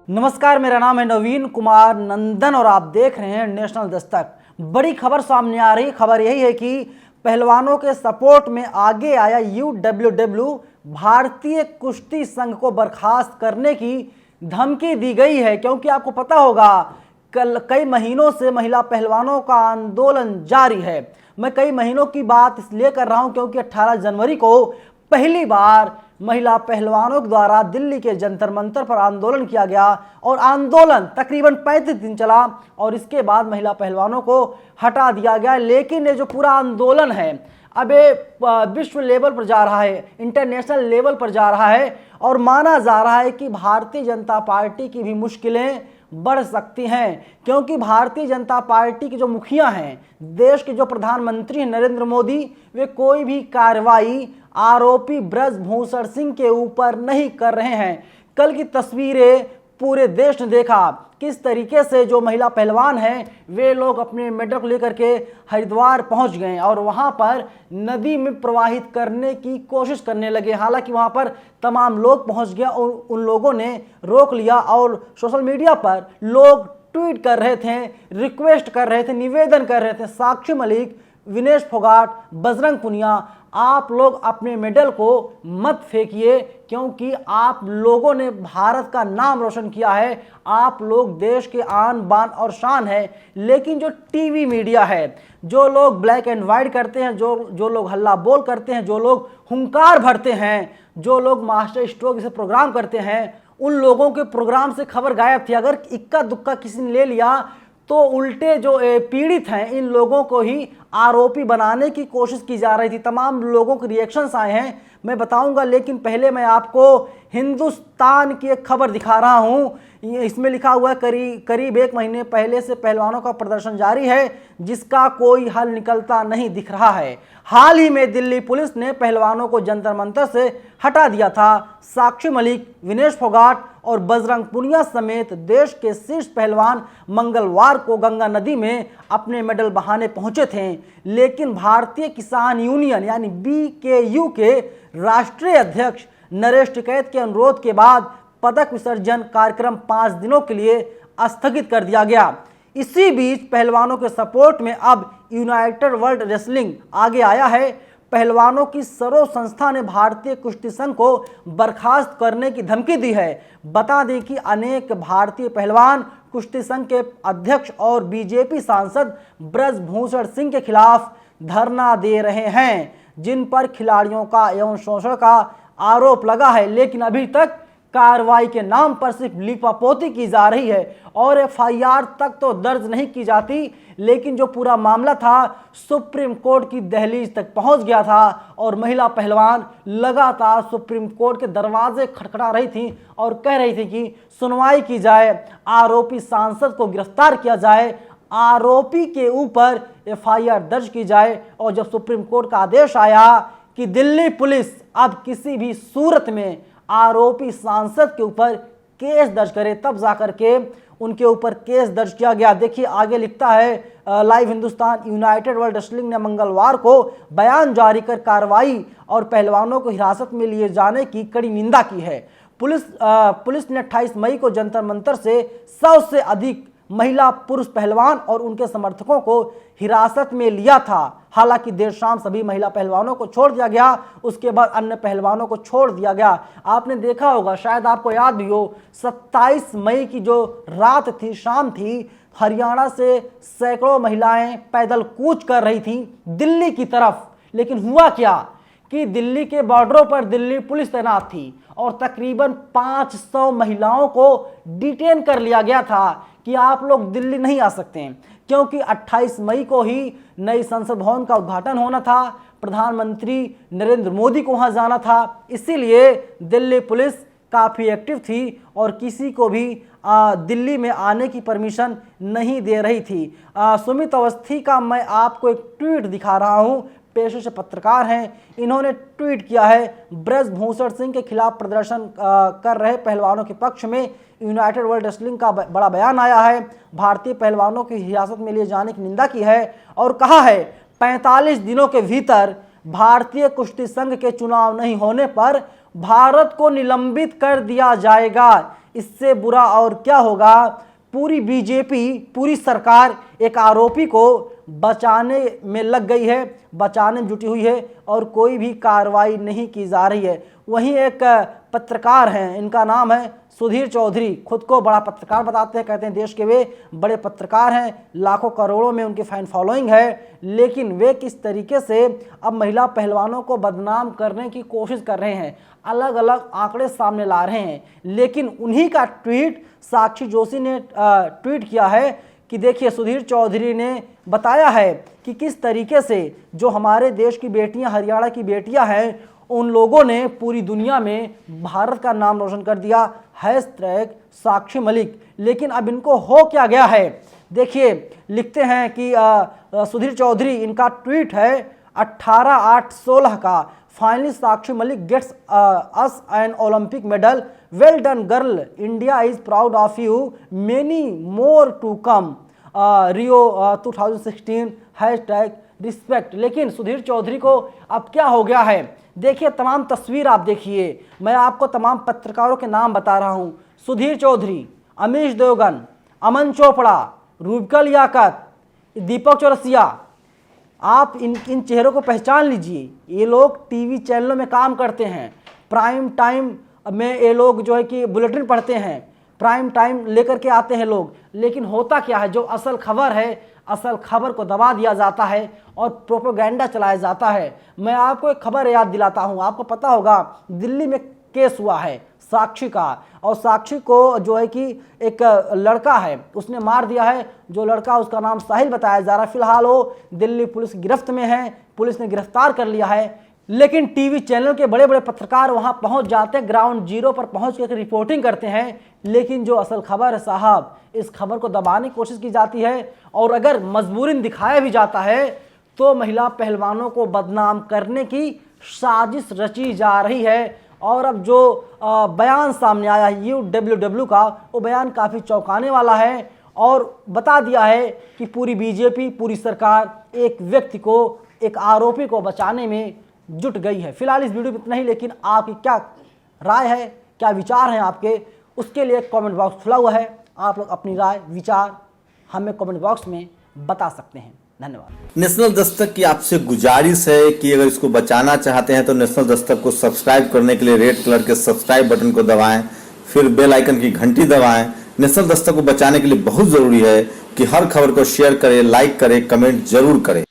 नमस्कार, मेरा नाम है नवीन कुमार नंदन और आप देख रहे हैं नेशनल दस्तक। बड़ी खबर सामने आ रही। खबर यही है कि पहलवानों के सपोर्ट में आगे आया यूडब्ल्यूडब्ल्यू। भारतीय कुश्ती संघ को बर्खास्त करने की धमकी दी गई है, क्योंकि आपको पता होगा कल कई महीनों से महिला पहलवानों का आंदोलन जारी है। मैं कई महीनों की बात इसलिए कर रहा हूं क्योंकि 18 जनवरी को पहली बार महिला पहलवानों द्वारा दिल्ली के जंतर मंतर पर आंदोलन किया गया और आंदोलन तकरीबन 35 दिन चला और इसके बाद महिला पहलवानों को हटा दिया गया। लेकिन ये जो पूरा आंदोलन है अब ये विश्व लेवल पर जा रहा है, इंटरनेशनल लेवल पर जा रहा है और माना जा रहा है कि भारतीय जनता पार्टी की भी मुश्किलें बढ़ सकती हैं, क्योंकि भारतीय जनता पार्टी के जो मुखिया हैं, देश के जो प्रधानमंत्री हैं नरेंद्र मोदी, वे कोई भी कार्रवाई आरोपी ब्रजभूषण सिंह के ऊपर नहीं कर रहे हैं। कल की तस्वीरें पूरे देश ने देखा किस तरीके से जो महिला पहलवान हैं वे लोग अपने मेडल को लेकर के हरिद्वार पहुंच गए और वहां पर नदी में प्रवाहित करने की कोशिश करने लगे। हालांकि वहां पर तमाम लोग पहुंच गए और उन लोगों ने रोक लिया और सोशल मीडिया पर लोग ट्वीट कर रहे थे, रिक्वेस्ट कर रहे थे, निवेदन कर रहे थे, साक्षी मलिक, विनेश फोगाट, बजरंग पुनिया, आप लोग अपने मेडल को मत फेंकिए, क्योंकि आप लोगों ने भारत का नाम रोशन किया है, आप लोग देश के आन बान और शान है। लेकिन जो टीवी मीडिया है, जो लोग ब्लैक एंड वाइट करते हैं, जो लोग हल्ला बोल करते हैं, जो लोग हुंकार भरते हैं, जो लोग मास्टर स्ट्रोक से प्रोग्राम करते हैं, उन लोगों के प्रोग्राम से खबर गायब थी। अगर इक्का दुक्का किसी ने ले लिया तो उल्टे जो पीड़ित हैं इन लोगों को ही आरोपी बनाने की कोशिश की जा रही थी। तमाम लोगों के रिएक्शंस आए हैं, मैं बताऊंगा, लेकिन पहले मैं आपको हिंदुस्तान की एक खबर दिखा रहा हूं। इसमें लिखा हुआ है करीब एक महीने पहले से पहलवानों का प्रदर्शन जारी है जिसका कोई हल निकलता नहीं दिख रहा है। हाल ही में दिल्ली पुलिस ने पहलवानों को जंतर मंतर से हटा दिया था। साक्षी मलिक, विनेश फोगाट और बजरंग पुनिया समेत देश के शीर्ष पहलवान मंगलवार को गंगा नदी में अपने मेडल बहाने पहुंचे थे, लेकिन भारतीय किसान यूनियन यानी BKU के राष्ट्रीय अध्यक्ष नरेश टिकैत के अनुरोध के बाद पदक विसर्जन कार्यक्रम 5 दिनों के लिए स्थगित कर दिया गया। इसी बीच पहलवानों के सपोर्ट में अब यूनाइटेड वर्ल्ड रेसलिंग आगे आया है। पहलवानों की सरो संस्था ने भारतीय कुश्ती संघ को बर्खास्त करने की धमकी दी है। बता दें कि अनेक भारतीय पहलवान कुश्ती संघ के अध्यक्ष और बीजेपी सांसद ब्रजभूषण सिंह के खिलाफ धरना दे रहे हैं, जिन पर खिलाड़ियों का यौन शोषण का आरोप लगा है। लेकिन अभी तक कार्रवाई के नाम पर सिर्फ लीपापोती की जा रही है और FIR तक तो दर्ज नहीं की जाती। लेकिन जो पूरा मामला था सुप्रीम कोर्ट की दहलीज तक पहुंच गया था और महिला पहलवान लगातार सुप्रीम कोर्ट के दरवाजे खटखटा रही थी और कह रही थी कि सुनवाई की जाए, आरोपी सांसद को गिरफ्तार किया जाए, आरोपी के ऊपर FIR दर्ज की जाए। और जब सुप्रीम कोर्ट का आदेश आया कि दिल्ली पुलिस अब किसी भी सूरत में आरोपी सांसद के ऊपर केस दर्ज करे, तब जाकर के उनके ऊपर केस दर्ज किया गया। देखिए आगे लिखता है live Hindustan, United world wrestling ने मंगलवार को बयान जारी कर कार्रवाई और पहलवानों को हिरासत में लिए जाने की कड़ी निंदा की है। पुलिस ने 28 मई को जंतर मंतर से 100 से अधिक महिला पुरुष पहलवान और उनके समर्थकों को हिरासत में लिया था। हालांकि देर शाम सभी महिला पहलवानों को छोड़ दिया गया, उसके बाद अन्य पहलवानों को छोड़ दिया गया। आपने देखा होगा, शायद आपको याद भी हो, 27 मई की जो रात थी, शाम थी, हरियाणा से सैकड़ों महिलाएं पैदल कूच कर रही थी दिल्ली की तरफ। लेकिन हुआ क्या कि दिल्ली के बॉर्डरों पर दिल्ली पुलिस तैनात थी और तकरीबन 500 महिलाओं को डिटेन कर लिया गया था कि आप लोग दिल्ली नहीं आ सकते हैं, क्योंकि 28 मई को ही नई संसद भवन का उद्घाटन होना था, प्रधानमंत्री नरेंद्र मोदी को वहां जाना था। इसीलिए दिल्ली पुलिस काफ़ी एक्टिव थी और किसी को भी दिल्ली में आने की परमिशन नहीं दे रही थी। सुमित अवस्थी का मैं आपको एक ट्वीट दिखा रहा हूं, पेशे से पत्रकार हैं, इन्होंने ट्वीट किया है, ब्रजभूषण सिंह के खिलाफ प्रदर्शन कर रहे पहलवानों के पक्ष में यूनाइटेड वर्ल्ड रेसलिंग का बड़ा बयान आया है। भारतीय पहलवानों की हिरासत में लिए जाने की निंदा की है और कहा है 45 दिनों के भीतर भारतीय कुश्ती संघ के चुनाव नहीं होने पर भारत को निलंबित कर दिया जाएगा। इससे बुरा और क्या होगा। पूरी बीजेपी, पूरी सरकार एक आरोपी को बचाने में लग गई है, बचाने में जुटी हुई है और कोई भी कार्रवाई नहीं की जा रही है। वहीं एक पत्रकार हैं, इनका नाम है सुधीर चौधरी, खुद को बड़ा पत्रकार बताते हैं, कहते हैं देश के वे बड़े पत्रकार हैं, लाखों करोड़ों में उनकी फैन फॉलोइंग है, लेकिन वे किस तरीके से अब महिला पहलवानों को बदनाम करने की कोशिश कर रहे हैं, अलग अलग आंकड़े सामने ला रहे हैं। लेकिन उन्हीं का ट्वीट साक्षी जोशी ने ट्वीट किया है कि देखिए, सुधीर चौधरी ने बताया है कि किस तरीके से जो हमारे देश की बेटियां, हरियाणा की बेटियां हैं, उन लोगों ने पूरी दुनिया में भारत का नाम रोशन कर दिया, #साक्षी मलिक। लेकिन अब इनको हो क्या गया है, देखिए लिखते हैं कि सुधीर चौधरी, इनका ट्वीट है 18/8/16 का, finally Sakshi Malik gets us an Olympic medal, well done girl, India is proud of you, many more to come, Rio 2016 #respect. लेकिन सुधीर चौधरी को अब क्या हो गया है, देखिए तमाम तस्वीर आप देखिए, मैं आपको तमाम पत्रकारों के नाम बता रहा हूं, सुधीर चौधरी, अमीश देवगन, अमन चोपड़ा, रूबिका लियाकत, दीपक चौरसिया, आप इन चेहरों को पहचान लीजिए। ये लोग टीवी चैनलों में काम करते हैं, प्राइम टाइम में ये लोग जो है कि बुलेटिन पढ़ते हैं, प्राइम टाइम लेकर के आते हैं लोग। लेकिन होता क्या है, जो असल खबर है, असल खबर को दबा दिया जाता है और प्रोपेगेंडा चलाया जाता है। मैं आपको एक खबर याद दिलाता हूं, आपको पता होगा दिल्ली में केस हुआ है साक्षी का, और साक्षी को जो है कि एक लड़का है उसने मार दिया है। जो लड़का, उसका नाम साहिल बताया जा रहा है, फिलहाल वो दिल्ली पुलिस की गिरफ्त में है, पुलिस ने गिरफ्तार कर लिया है। लेकिन टीवी चैनल के बड़े बड़े पत्रकार वहां पहुंच जाते हैं, ग्राउंड जीरो पर पहुंच कर रिपोर्टिंग करते हैं। लेकिन जो असल खबर है साहब, इस खबर को दबाने की कोशिश की जाती है, और अगर मजबूरन दिखाया भी जाता है तो महिला पहलवानों को बदनाम करने की साजिश रची जा रही है। और अब जो बयान सामने आया UWW का, वो बयान काफ़ी चौंकाने वाला है और बता दिया है कि पूरी बीजेपी, पूरी सरकार एक व्यक्ति को, एक आरोपी को बचाने में जुट गई है। फिलहाल इस वीडियो में इतना ही, लेकिन आपकी क्या राय है, क्या विचार हैं आपके, उसके लिए कमेंट बॉक्स खुला हुआ है। आप लोग अपनी राय, विचार हमें कमेंट बॉक्स में बता सकते हैं। धन्यवाद। नेशनल दस्तक की आपसे गुजारिश है कि अगर इसको बचाना चाहते हैं तो नेशनल दस्तक को सब्सक्राइब करने के लिए रेड कलर के सब्सक्राइब बटन को दबाएं, फिर बेल आइकन की घंटी दबाएं। नेशनल दस्तक को बचाने के लिए बहुत जरूरी है कि हर खबर को शेयर करें, लाइक करें, कमेंट जरूर करें।